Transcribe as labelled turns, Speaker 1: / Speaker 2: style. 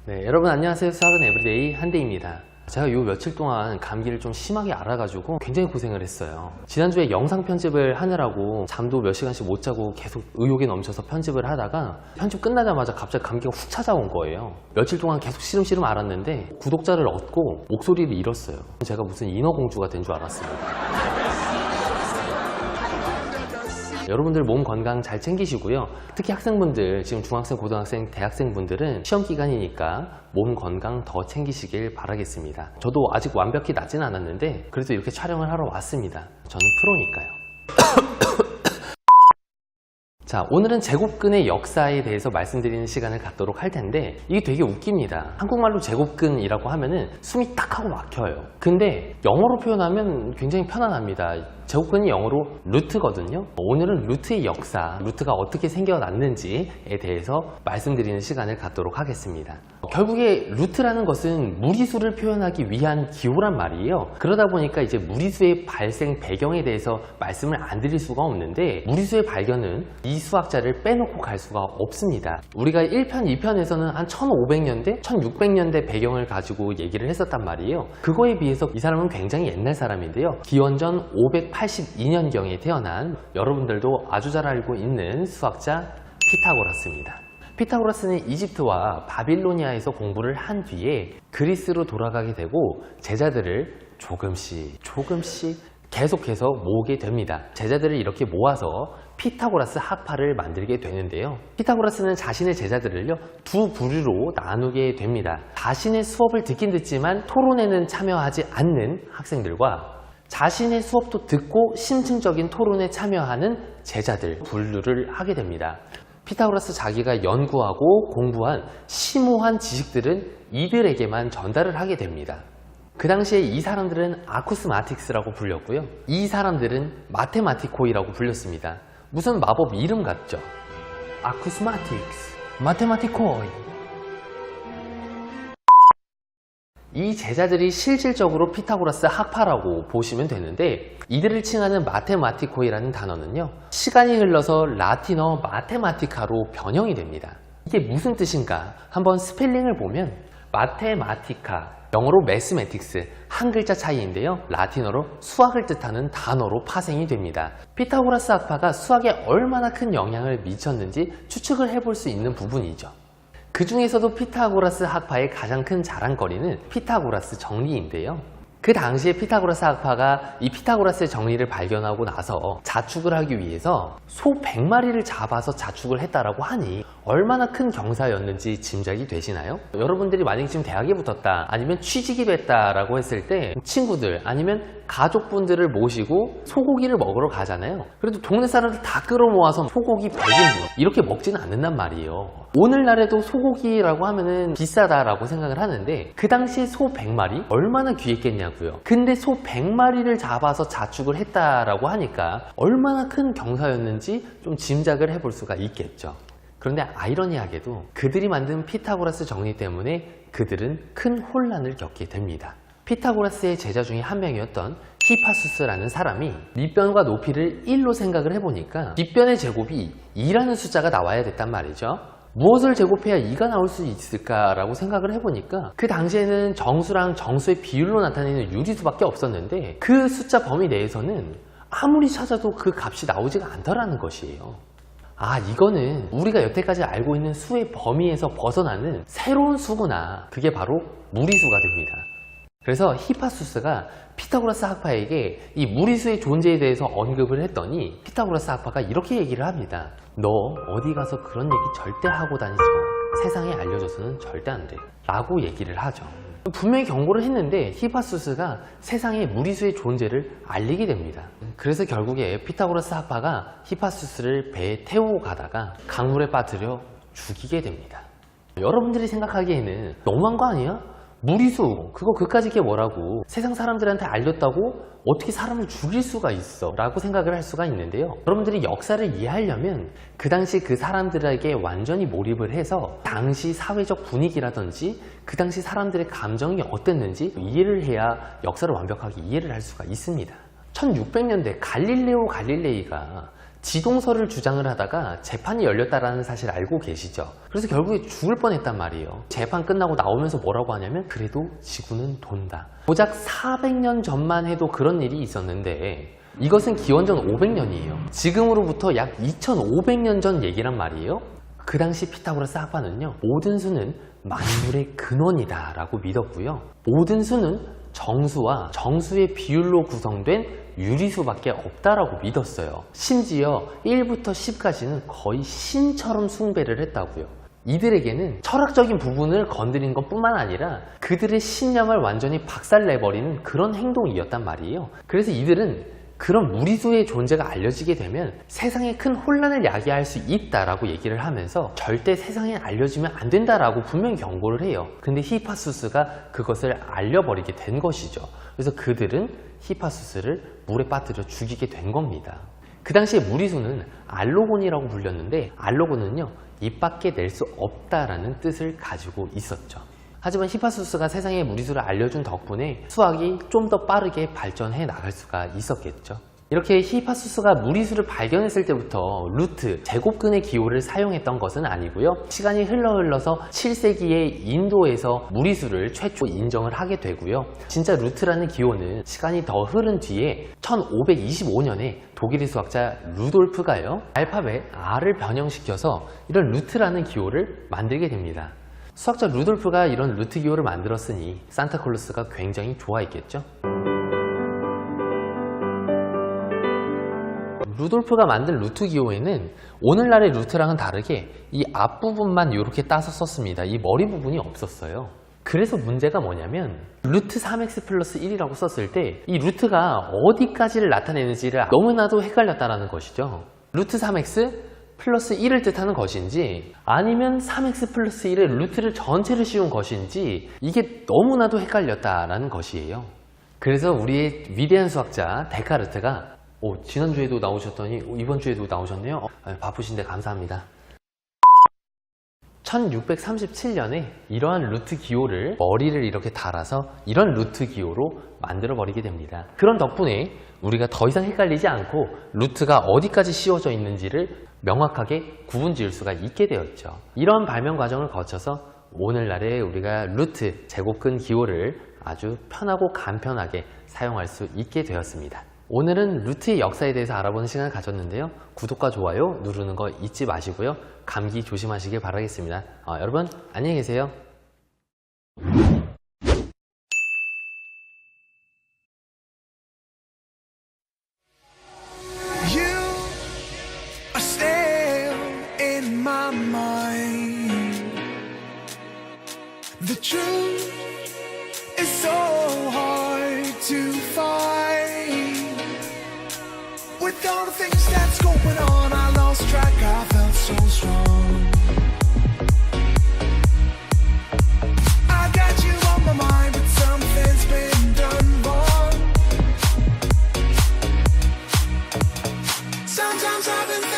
Speaker 1: 네, 여러분 안녕하세요. 수학은 에브리데이 한대입니다. 제가 요 며칠 동안 감기를 좀 심하게 앓아가지고 굉장히 고생을 했어요. 지난주에 영상 편집을 하느라고 잠도 몇 시간씩 못 자고 계속 의욕이 넘쳐서 편집을 하다가 편집 끝나자마자 갑자기 감기가 훅 찾아온 거예요. 며칠 동안 계속 시름시름 앓았는데 구독자를 얻고 목소리를 잃었어요. 제가 무슨 인어공주가 된 줄 알았습니다. 여러분들 몸 건강 잘 챙기시고요. 특히 학생분들, 지금 중학생, 고등학생, 대학생분들은 시험 기간이니까 몸 건강 더 챙기시길 바라겠습니다. 저도 아직 완벽히 낫진 않았는데 그래도 이렇게 촬영을 하러 왔습니다. 저는 프로니까요. 자, 오늘은 제곱근의 역사에 대해서 말씀드리는 시간을 갖도록 할 텐데 이게 되게 웃깁니다. 한국말로 제곱근이라고 하면은 숨이 딱 하고 막혀요. 근데 영어로 표현하면 굉장히 편안합니다. 제곱근이 영어로 루트거든요. 오늘은 루트의 역사, 루트가 어떻게 생겨났는지에 대해서 말씀드리는 시간을 갖도록 하겠습니다. 결국에 루트라는 것은 무리수를 표현하기 위한 기호란 말이에요. 그러다 보니까 이제 무리수의 발생 배경에 대해서 말씀을 안 드릴 수가 없는데 무리수의 발견은 이 수학자를 빼놓고 갈 수가 없습니다. 우리가 1편, 2편에서는 한 1500년대, 1600년대 배경을 가지고 얘기를 했었단 말이에요. 그거에 비해서 이 사람은 굉장히 옛날 사람인데요. 기원전 582년경에 태어난 여러분들도 아주 잘 알고 있는 수학자 피타고라스입니다. 피타고라스는 이집트와 바빌로니아에서 공부를 한 뒤에 그리스로 돌아가게 되고 제자들을 조금씩 계속해서 모으게 됩니다. 제자들을 이렇게 모아서 피타고라스 학파를 만들게 되는데요. 피타고라스는 자신의 제자들을요, 두 부류로 나누게 됩니다. 자신의 수업을 듣긴 듣지만 토론에는 참여하지 않는 학생들과 자신의 수업도 듣고 심층적인 토론에 참여하는 제자들 분류를 하게 됩니다. 피타고라스 자기가 연구하고 공부한 심오한 지식들은 이들에게만 전달을 하게 됩니다. 그 당시에 이 사람들은 아쿠스마틱스라고 불렸고요. 이 사람들은 마테마티코이라고 불렸습니다. 무슨 마법 이름 같죠? 아쿠스마틱스, 마테마티코이. 이 제자들이 실질적으로 피타고라스 학파라고 보시면 되는데 이들을 칭하는 마테마티코이라는 단어는요, 시간이 흘러서 라틴어 마테마티카로 변형이 됩니다. 이게 무슨 뜻인가? 한번 스펠링을 보면 마테마티카, 영어로 매스매틱스, 한 글자 차이인데요. 라틴어로 수학을 뜻하는 단어로 파생이 됩니다. 피타고라스 학파가 수학에 얼마나 큰 영향을 미쳤는지 추측을 해볼 수 있는 부분이죠. 그 중에서도 피타고라스 학파의 가장 큰 자랑거리는 피타고라스 정리인데요. 그 당시에 피타고라스 학파가 이 피타고라스의 정리를 발견하고 나서 자축을 하기 위해서 소 100마리를 잡아서 자축을 했다라고 하니 얼마나 큰 경사였는지 짐작이 되시나요? 여러분들이 만약에 지금 대학에 붙었다, 아니면 취직이 됐다라고 했을 때 친구들 아니면 가족분들을 모시고 소고기를 먹으러 가잖아요. 그래도 동네 사람들 다 끌어모아서 소고기 100인분 이렇게 먹지는 않는단 말이에요. 오늘날에도 소고기라고 하면은 비싸다라고 생각을 하는데 그 당시에 소 100마리 얼마나 귀했겠냐고요. 근데 소 100마리를 잡아서 자축을 했다라고 하니까 얼마나 큰 경사였는지 좀 짐작을 해볼 수가 있겠죠. 그런데 아이러니하게도 그들이 만든 피타고라스 정리 때문에 그들은 큰 혼란을 겪게 됩니다. 피타고라스의 제자 중에 한 명이었던 히파수스라는 사람이 밑변과 높이를 1로 생각을 해보니까 뒷변의 제곱이 2라는 숫자가 나와야 됐단 말이죠. 무엇을 제곱해야 2가 나올 수 있을까라고 생각을 해보니까 그 당시에는 정수랑 정수의 비율로 나타내는 유리수밖에 없었는데 그 숫자 범위 내에서는 아무리 찾아도 그 값이 나오지가 않더라는 것이에요. 아, 이거는 우리가 여태까지 알고 있는 수의 범위에서 벗어나는 새로운 수구나. 그게 바로 무리수가 됩니다. 그래서 히파수스가 피타고라스 학파에게 이 무리수의 존재에 대해서 언급을 했더니 피타고라스 학파가 이렇게 얘기를 합니다. 너 어디 가서 그런 얘기 절대 하고 다니지 마. 세상에 알려줘서는 절대 안 돼. 라고 얘기를 하죠. 분명히 경고를 했는데 히파수스가 세상에 무리수의 존재를 알리게 됩니다. 그래서 결국에 피타고라스 학파가 히파수스를 배에 태우고 가다가 강물에 빠뜨려 죽이게 됩니다. 여러분들이 생각하기에는 너무한 거 아니야? 무리수, 그거 그까짓 게 뭐라고, 세상 사람들한테 알렸다고 어떻게 사람을 죽일 수가 있어 라고 생각을 할 수가 있는데요. 여러분들이 역사를 이해하려면 그 당시 그 사람들에게 완전히 몰입을 해서 당시 사회적 분위기라든지 그 당시 사람들의 감정이 어땠는지 이해를 해야 역사를 완벽하게 이해를 할 수가 있습니다. 1600년대 갈릴레오 갈릴레이가 지동설을 주장을 하다가 재판이 열렸다라는 사실 알고 계시죠? 그래서 결국에 죽을 뻔했단 말이에요. 재판 끝나고 나오면서 뭐라고 하냐면 그래도 지구는 돈다. 고작 400년 전만 해도 그런 일이 있었는데 이것은 기원전 500년이에요. 지금으로부터 약 2500년 전 얘기란 말이에요. 그 당시 피타고라스 학파는요, 모든 수는 만물의 근원이다 라고 믿었고요. 모든 수는 정수와 정수의 비율로 구성된 유리수밖에 없다라고 믿었어요. 심지어 1부터 10까지는 거의 신처럼 숭배를 했다고요. 이들에게는 철학적인 부분을 건드린 것 뿐만 아니라 그들의 신념을 완전히 박살내버리는 그런 행동이었단 말이에요. 그래서 이들은 그런 무리수의 존재가 알려지게 되면 세상에 큰 혼란을 야기할 수 있다라고 얘기를 하면서 절대 세상에 알려지면 안 된다라고 분명히 경고를 해요. 근데 히파수스가 그것을 알려버리게 된 것이죠. 그래서 그들은 히파수스를 물에 빠뜨려 죽이게 된 겁니다. 그 당시에 무리수는 알로곤이라고 불렸는데 알로곤은요, 입 밖에 낼 수 없다라는 뜻을 가지고 있었죠. 하지만 히파수스가 세상에 무리수를 알려준 덕분에 수학이 좀 더 빠르게 발전해 나갈 수가 있었겠죠. 이렇게 히파수스가 무리수를 발견했을 때부터 루트, 제곱근의 기호를 사용했던 것은 아니고요. 시간이 흘러서 7세기에 인도에서 무리수를 최초 인정을 하게 되고요. 진짜 루트라는 기호는 시간이 더 흐른 뒤에 1525년에 독일의 수학자 루돌프가요, 알파벳 R을 변형시켜서 이런 루트라는 기호를 만들게 됩니다. 수학자 루돌프가 이런 루트 기호를 만들었으니 산타클로스가 굉장히 좋아했겠죠. 루돌프가 만든 루트 기호에는 오늘날의 루트랑은 다르게 이 앞부분만 이렇게 따서 썼습니다. 이 머리 부분이 없었어요. 그래서 문제가 뭐냐면 루트 3x 플러스 1이라고 썼을 때 이 루트가 어디까지를 나타내는지를 너무나도 헷갈렸다는 것이죠. 루트 3x 플러스 1을 뜻하는 것인지 아니면 3x 플러스 1의 루트를 전체를 씌운 것인지 이게 너무나도 헷갈렸다라는 것이에요. 그래서 우리의 위대한 수학자 데카르트가 지난주에도 나오셨더니 이번 주에도 나오셨네요. 바쁘신데 감사합니다. 1637년에 이러한 루트 기호를 머리를 이렇게 달아서 이런 루트 기호로 만들어 버리게 됩니다. 그런 덕분에 우리가 더 이상 헷갈리지 않고 루트가 어디까지 씌워져 있는지를 명확하게 구분 지을 수가 있게 되었죠. 이런 발명 과정을 거쳐서 오늘날의 우리가 루트, 제곱근 기호를 아주 편하고 간편하게 사용할 수 있게 되었습니다. 오늘은 루트의 역사에 대해서 알아보는 시간을 가졌는데요. 구독과 좋아요 누르는 거 잊지 마시고요. 감기 조심하시길 바라겠습니다. 여러분 안녕히 계세요.
Speaker 2: The truth is so hard to find. With all the things that's going on, I lost track, I felt so strong. I got you on my mind, but something's been done wrong. Sometimes I've been